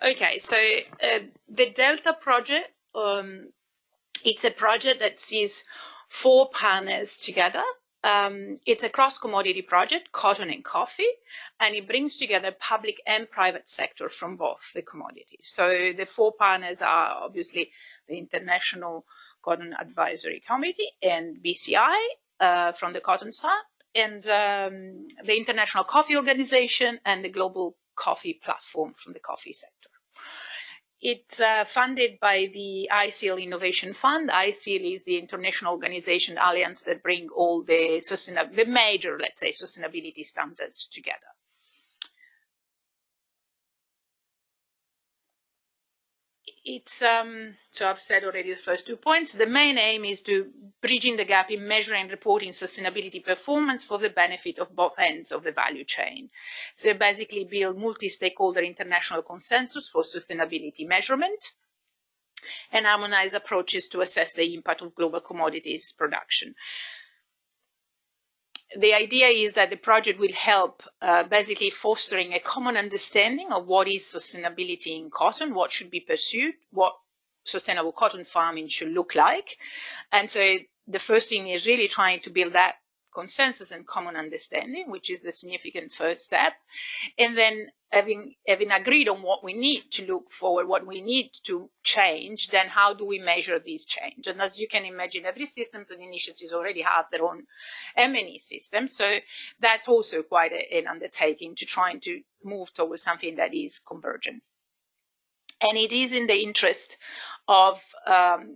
Okay, so the Delta project, it's a project that sees 4 partners together. It's a cross-commodity project, cotton and coffee, and it brings together public and private sector from both the commodities. So the 4 partners are obviously the International Cotton Advisory Committee and BCI from the cotton side, and the International Coffee Organization and the Global Coffee Platform from the coffee sector. It's funded by the ICAC Innovation Fund. ICAC is the international organization alliance that bring all the major, let's say, sustainability standards together. It's so I've said already the first 2 points. The main aim is to bridging the gap in measuring and reporting sustainability performance for the benefit of both ends of the value chain. So basically build multi-stakeholder international consensus for sustainability measurement and harmonize approaches to assess the impact of global commodities production. The idea is that the project will help basically fostering a common understanding of what is sustainability in cotton, what should be pursued, what sustainable cotton farming should look like. And so the first thing is really trying to build that consensus and common understanding, which is a significant first step. And then having agreed on what we need to look forward, what we need to change, then how do we measure these change? And as you can imagine, every systems and initiatives already have their own M&E system. So that's also quite an undertaking to trying to move towards something that is convergent. And it is in the interest of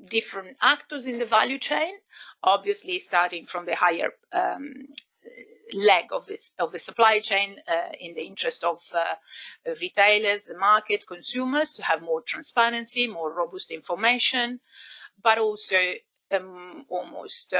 different actors in the value chain, obviously starting from the higher leg of the supply chain, in the interest of retailers, the market, consumers, to have more transparency, more robust information, but also almost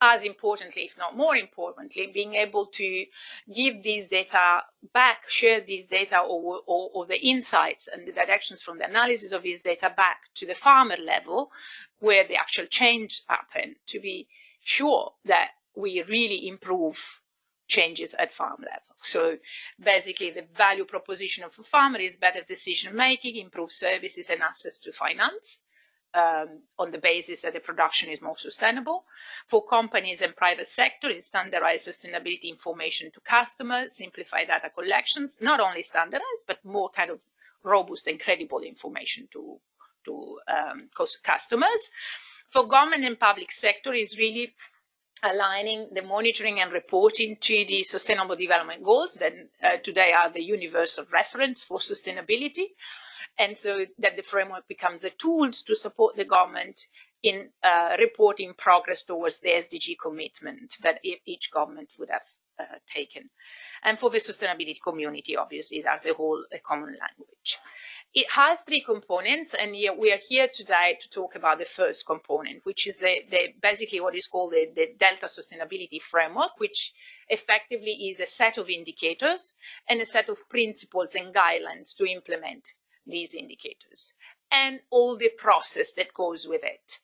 as importantly, if not more importantly, being able to give these data back, share these data or the insights and the directions from the analysis of these data back to the farmer level, where the actual change happen, to be sure that we really improve changes at farm level. So basically the value proposition of a farmer is better decision making, improved services and access to finance. On the basis that the production is more sustainable. For companies and private sector, is standardized sustainability information to customers, simplify data collections, not only standardized, but more kind of robust and credible information to customers. For government and public sector, is really aligning the monitoring and reporting to the Sustainable Development Goals that today are the universal reference for sustainability. And so that the framework becomes a tool to support the government in reporting progress towards the SDG commitment that each government would have taken. And for the sustainability community, obviously, it has a common language. It has 3 components, and we are here today to talk about the first component, which is basically what is called the Delta Sustainability Framework, which effectively is a set of indicators and a set of principles and guidelines to implement these indicators and all the process that goes with it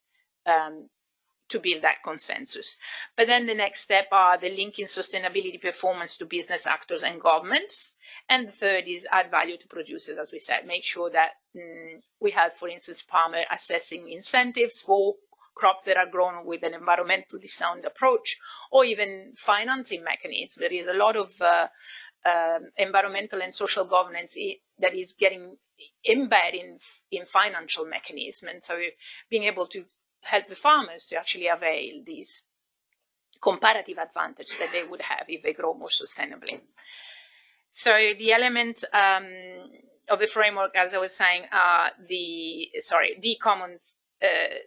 to build that consensus. But then the next step are the linking sustainability performance to business actors and governments. And the third is add value to producers, as we said, make sure that we have, for instance, farmer assessing incentives for crops that are grown with an environmentally sound approach, or even financing mechanisms. There is a lot of environmental and social governance that is getting embedded in financial mechanisms. And so being able to help the farmers to actually avail these comparative advantage that they would have if they grow more sustainably. So the elements of the framework, as I was saying, are the common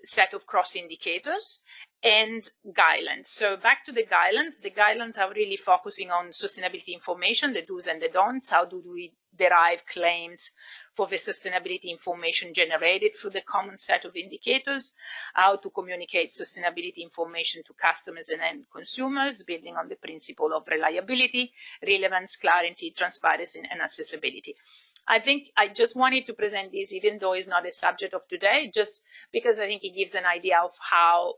set of cross indicators and guidelines. So back to the guidelines are really focusing on sustainability information, the do's and the don'ts. How do we derive claims for the sustainability information generated through the common set of indicators, how to communicate sustainability information to customers and end consumers, building on the principle of reliability, relevance, clarity, transparency, and accessibility. I think I just wanted to present this, even though it's not a subject of today, just because I think it gives an idea of how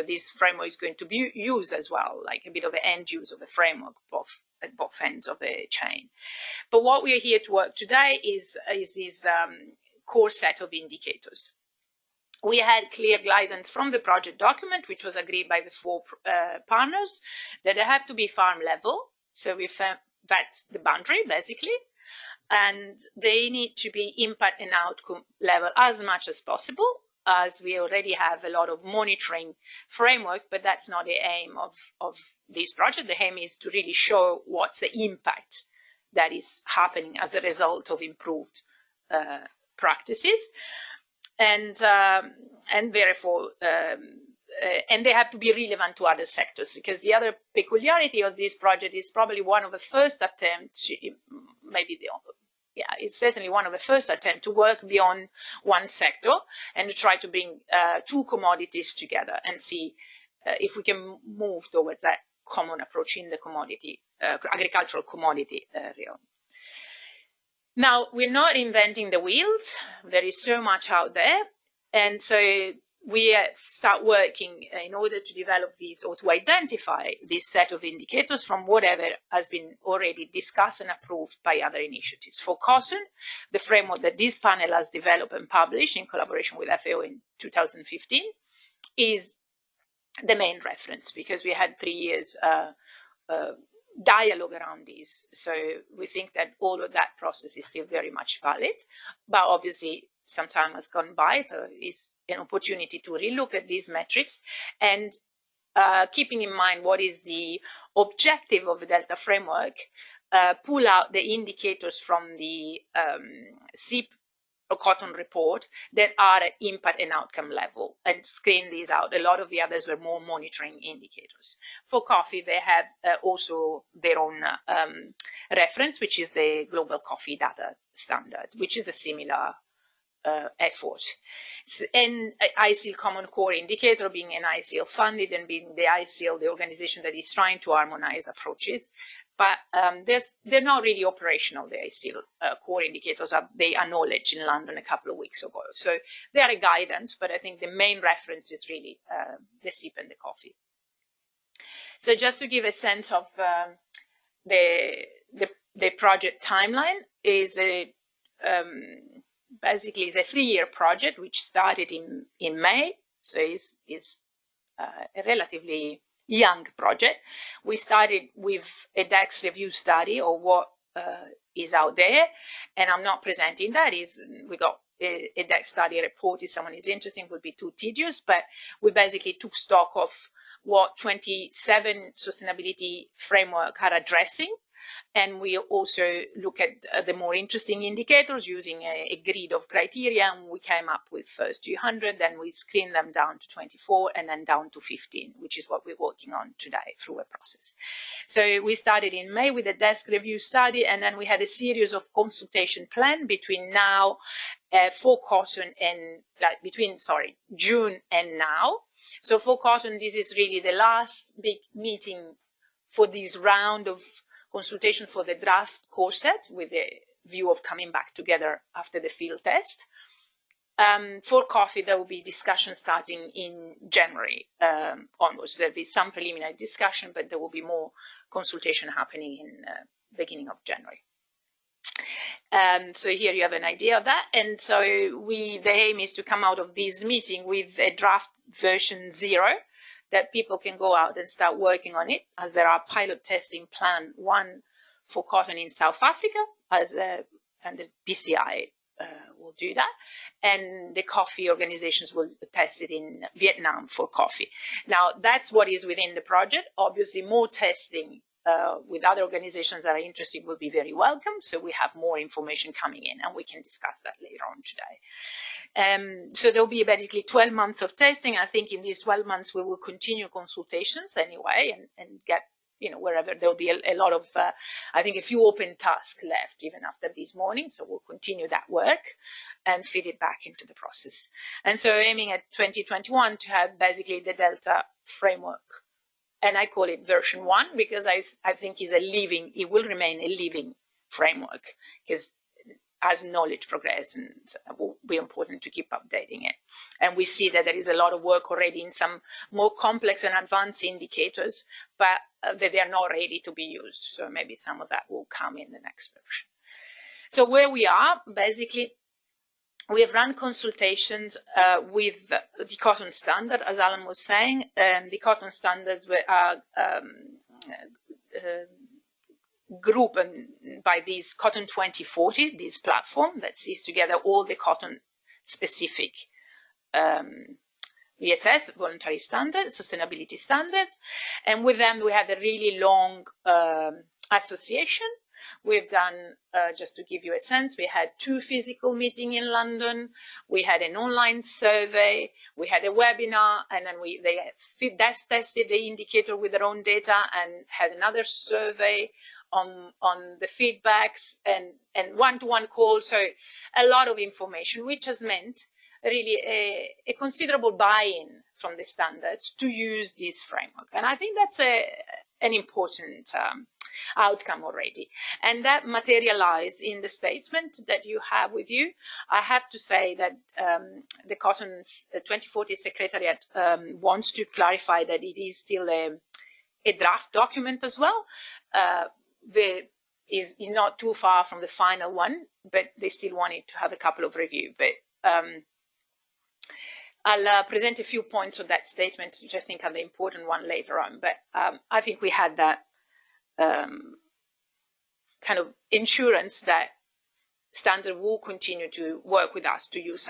this framework is going to be used as well, like a bit of an end use of the framework at both ends of the chain. But what we are here to work today is this core set of indicators. We had clear guidance from the project document, which was agreed by the 4 partners, that they have to be farm level. So that's the boundary, basically. And they need to be impact and outcome level as much as possible, as we already have a lot of monitoring framework, but that's not the aim of this project. The aim is to really show what's the impact that is happening as a result of improved practices. And therefore, and they have to be relevant to other sectors, because the other peculiarity of this project is probably one of the first attempts, it's certainly one of the first attempts to work beyond one sector and to try to bring 2 commodities together and see if we can move towards that common approach in the commodity, agricultural commodity realm. Now, we're not inventing the wheels. There is so much out there. And so we start working in order to develop these or to identify this set of indicators from whatever has been already discussed and approved by other initiatives. For cotton, the framework that this panel has developed and published in collaboration with FAO in 2015 is the main reference, because we had 3 years dialogue around this. So we think that all of that process is still very much valid, but obviously some time has gone by, so it's an opportunity to relook at these metrics and keeping in mind what is the objective of the Delta framework, pull out the indicators from the SIP or cotton report that are at impact and outcome level and screen these out. A lot of the others were more monitoring indicators. For coffee, they have also their own reference, which is the Global Coffee Data Standard, which is a similar effort. And ICIL Common Core Indicator being an ICIL funded and being the ICIL, the organization that is trying to harmonize approaches. But they're not really operational, the ICIL core indicators. They acknowledged in London a couple of weeks ago. So they are a guidance, but I think the main reference is really the SIP and the coffee. So just to give a sense of the project timeline, is basically is a 3-year project which started in May. So it's a relatively young project. We started with a DEX review study of what is out there, and I'm not presenting that. We got a DEX study report. If someone is interested, it would be too tedious, but we basically took stock of what 27 sustainability framework are addressing. And we also look at the more interesting indicators using a grid of criteria. And we came up with first 200, then we screened them down to 24, and then down to 15, which is what we're working on today through a process. So we started in May with a desk review study, and then we had a series of consultation plan between now for cotton and June and now. So for cotton, this is really the last big meeting for this round of consultation for the draft core set, with the view of coming back together after the field test. For coffee, there will be discussion starting in January onwards. There'll be some preliminary discussion, but there will be more consultation happening in beginning of January. So here you have an idea of that. And so the aim is to come out of this meeting with a draft version 0, that people can go out and start working on it, as there are pilot testing plan 1 for cotton in South Africa, and the BCI will do that. And the coffee organizations will test it in Vietnam for coffee. Now, that's what is within the project. Obviously, more testing with other organizations that are interested will be very welcome. So we have more information coming in, and we can discuss that later on today. So there'll be basically 12 months of testing. I think in these 12 months, we will continue consultations anyway, and get, wherever there'll be a lot of, I think a few open tasks left even after this morning. So we'll continue that work and feed it back into the process. And so aiming at 2021 to have basically the Delta framework. And I call it version 1 because I think it will remain a living framework, because as knowledge progresses, and be important to keep updating it. And we see that there is a lot of work already in some more complex and advanced indicators, but that they are not ready to be used. So maybe some of that will come in the next version. So where we are, basically, we have run consultations with the cotton standard, as Alan was saying, and the cotton standards are grouped by this Cotton 2040, this platform that sees together all the cotton-specific VSS, voluntary standards, sustainability standards, and with them we had a really long association. We've done, just to give you a sense, we had 2 physical meetings in London, we had an online survey, we had a webinar, and then they tested the indicator with their own data and had another survey on the feedbacks and one-to-one calls. So a lot of information, which has meant really a considerable buy-in from the standards to use this framework. And I think that's an important outcome already. And that materialized in the statement that you have with you. I have to say that the Cotton 2040 Secretariat wants to clarify that it is still a draft document as well. Is not too far from the final one, but they still wanted to have a couple of review. But I'll present a few points of that statement, which I think are the important one later on. But I think we had that kind of insurance that standard will continue to work with us to use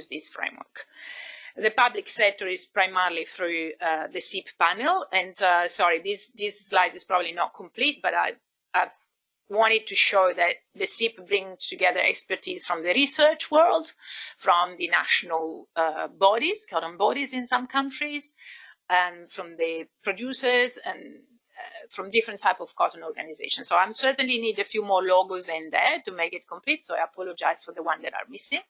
this framework. The public sector is primarily through the SIP panel, and sorry, this slide is probably not complete, but I've wanted to show that the SIP brings together expertise from the research world, from the national bodies, cotton bodies in some countries, and from the producers and from different type of cotton organizations. So I'm certainly need a few more logos in there to make it complete. So I apologize for the one that are missing.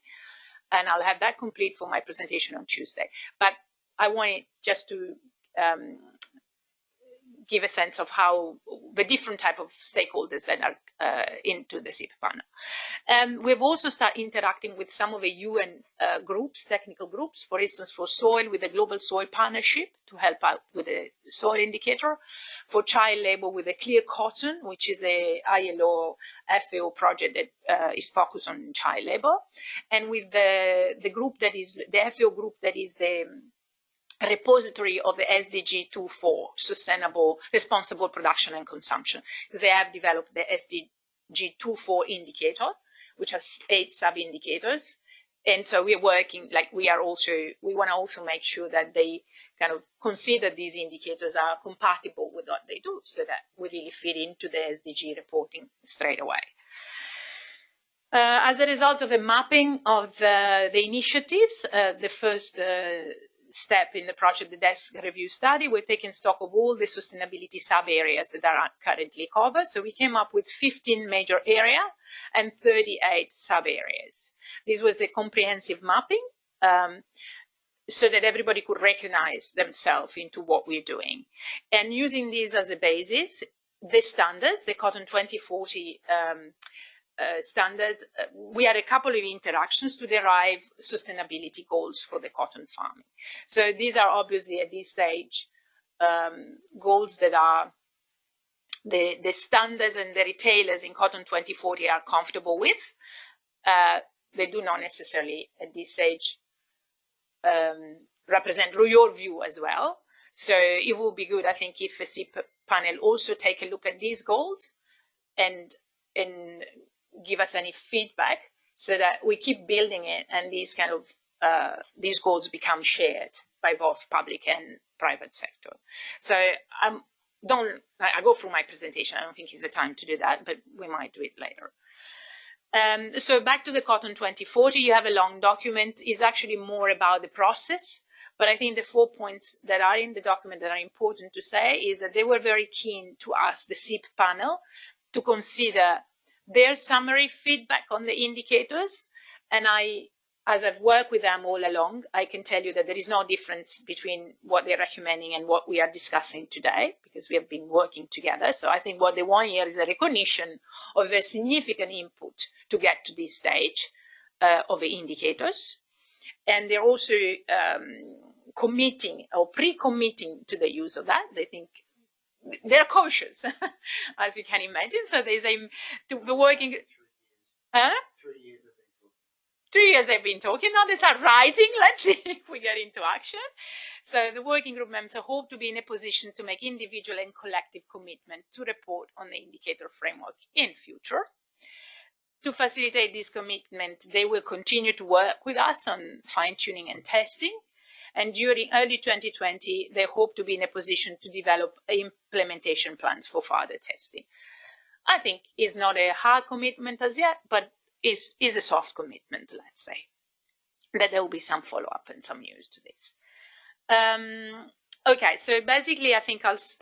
And I'll have that complete for my presentation on Tuesday. But I wanted just to give a sense of how the different type of stakeholders that are into the SIP panel. We've also started interacting with some of the UN groups, technical groups, for instance, for soil with the Global Soil Partnership to help out with the soil indicator, for child labor with the Clear Cotton, which is a ILO FAO project that is focused on child labor, and with the group that is the FAO group that is the repository of the SDG 24, sustainable, responsible production and consumption, because they have developed the SDG 24 indicator, which has 8 sub-indicators. And so we're working, like we want to also make sure that they kind of consider these indicators are compatible with what they do, so that we really fit into the SDG reporting straight away. As a result of a mapping of the initiatives, the first step in the project, the desk review study, we're taking stock of all the sustainability sub-areas that are currently covered. So we came up with 15 major areas and 38 sub-areas. This was a comprehensive mapping so that everybody could recognize themselves into what we're doing. And using these as a basis, the standards, the Cotton 2040 standards, we had a couple of interactions to derive sustainability goals for the cotton farming. So these are obviously at this stage goals that are the standards and the retailers in Cotton 2040 are comfortable with. They do not necessarily at this stage represent your view as well. So it would be good, I think, if a SIP panel also take a look at these goals and give us any feedback so that we keep building it and these kind of these goals become shared by both public and private sector. So I go through my presentation. I don't think it's the time to do that, but we might do it later. So back to the Cotton 2040, you have a long document. It's actually more about the process, but I think the 4 points that are in the document that are important to say is that they were very keen to ask the SIP panel to consider their summary feedback on the indicators. And as I've worked with them all along, I can tell you that there is no difference between what they're recommending and what we are discussing today, because we have been working together. So I think what they want here is a recognition of their significant input to get to this stage. of the indicators. And they're also committing or pre-committing to the use of that. They think they're cautious, as you can imagine. So there's the working. 3 years. 3 years they've been talking. Now they start writing. Let's see if we get into action. So the working group members hope to be in a position to make individual and collective commitment to report on the indicator framework in future. To facilitate this commitment, they will continue to work with us on fine-tuning and testing. And during early 2020, they hope to be in a position to develop implementation plans for further testing. I think it's not a hard commitment as yet, but is a soft commitment, let's say, that there will be some follow-up and some news to this. Okay, so basically I think I'll